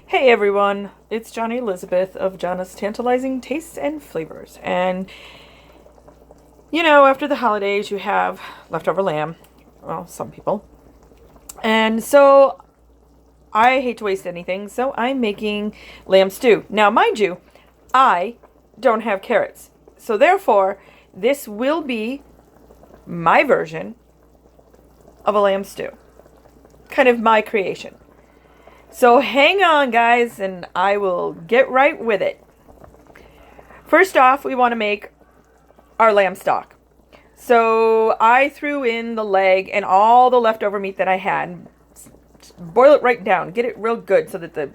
Hey everyone, it's Johnny Elizabeth of Jonna's Tantalizing Tastes and Flavors. And after the holidays, you have leftover lamb. Well, some people. And so I hate to waste anything, so I'm making lamb stew. Now, mind you, I don't have carrots. So therefore, this will be my version of a lamb stew. Kind of my creation. So hang on, guys, and I will get right with it. First off, we want to make our lamb stock. So I threw in the leg and all the leftover meat that I had. Boil it right down. Get it real good so that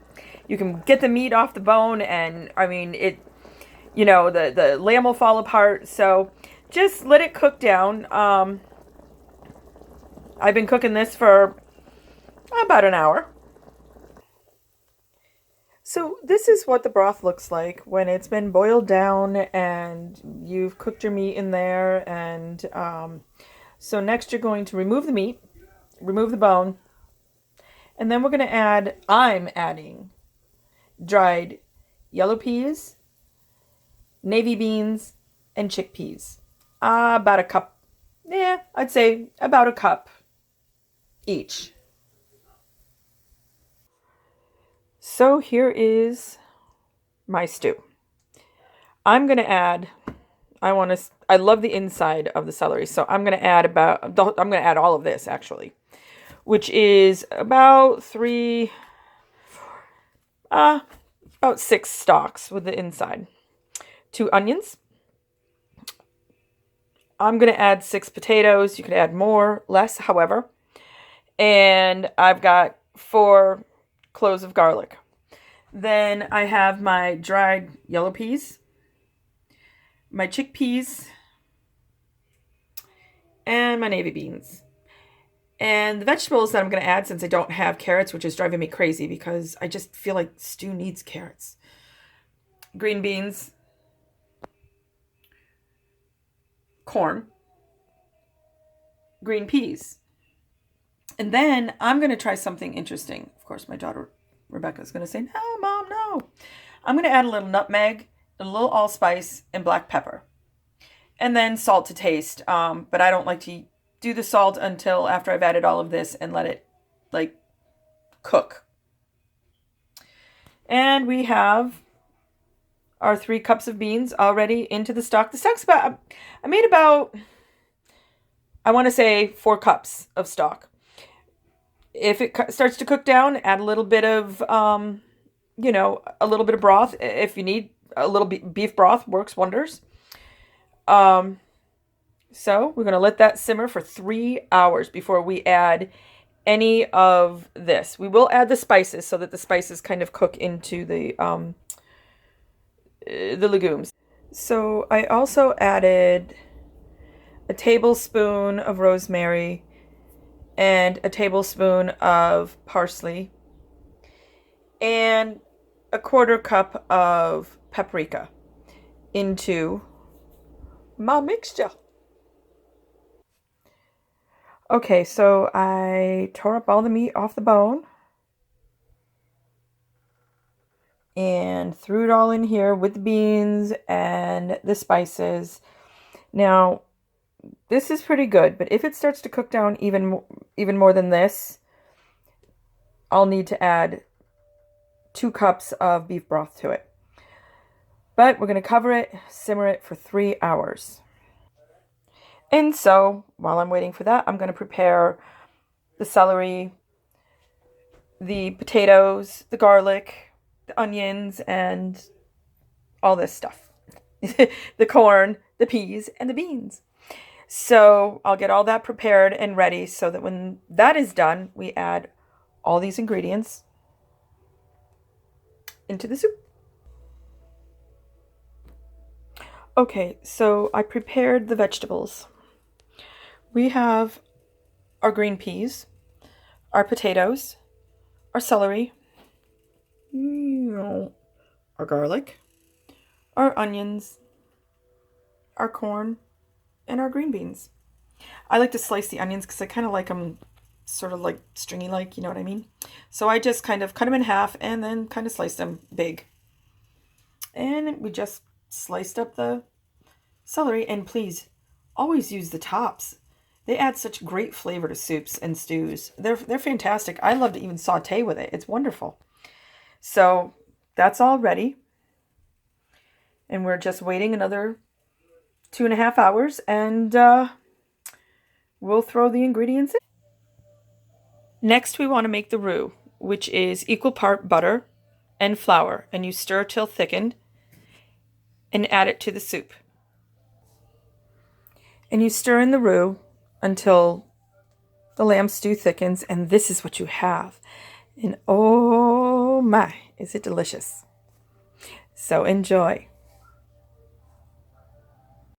you can get the meat off the bone, and I mean the lamb will fall apart. So just let it cook down. I've been cooking this for about an hour. So this is what the broth looks like when it's been boiled down and you've cooked your meat in there. And so next you're going to remove the meat, remove the bone, and then I'm adding dried yellow peas, navy beans, and chickpeas. About a cup. Yeah, I'd say about a cup each. So here is my stew. I'm going to add, I love the inside of the celery, so I'm going to add all of this actually, which is about about 6 stalks with the inside. 2 onions. I'm going to add 6 potatoes. You could add more, less, however. And I've got 4 cloves of garlic. Then I have my dried yellow peas, my chickpeas, and my navy beans. And the vegetables that I'm going to add, since I don't have carrots, which is driving me crazy because I just feel like stew needs carrots. Green beans, corn, green peas. And then I'm going to try something interesting. Of course, my daughter Rebecca is going to say, "No, Mom, no." I'm going to add a little nutmeg, a little allspice, and black pepper. And then salt to taste. But I don't like to do the salt until after I've added all of this and let it cook. And we have our 3 cups of beans already into the stock. The stock's I made about, I want to say 4 cups of stock. If it starts to cook down, add a little bit of, a little bit of broth. If you need a little beef broth, works wonders. So we're going to let that simmer for 3 hours before we add any of this. We will add the spices so that the spices kind of cook into the legumes. So I also added a tablespoon of rosemary and a tablespoon of parsley and a 1/4 cup of paprika into my mixture. Okay, so I tore up all the meat off the bone and threw it all in here with the beans and the spices. Now, this is pretty good, but if it starts to cook down even more than this, I'll need to add 2 cups of beef broth to it. But we're going to cover it, simmer it for 3 hours. And so, while I'm waiting for that, I'm going to prepare the celery, the potatoes, the garlic, the onions, and all this stuff. The corn, the peas, and the beans. So I'll get all that prepared and ready so that when that is done, we add all these ingredients into the soup. Okay, so I prepared the vegetables. We have our green peas, our potatoes, our celery, our garlic, our onions, our corn, and our green beans. I like to slice the onions because I kind of like them sort of like stringy like, you know what I mean? So I just kind of cut them in half and then kind of sliced them big. And we just sliced up the celery, and please always use the tops. They add such great flavor to soups and stews. They're fantastic. I love to even saute with it. It's wonderful. So that's all ready. And we're just waiting another 2.5 hours, and we'll throw the ingredients in. Next, we want to make the roux, which is equal part butter and flour, and you stir till thickened and add it to the soup. And you stir in the roux until the lamb stew thickens, and this is what you have. And oh my, is it delicious. So enjoy.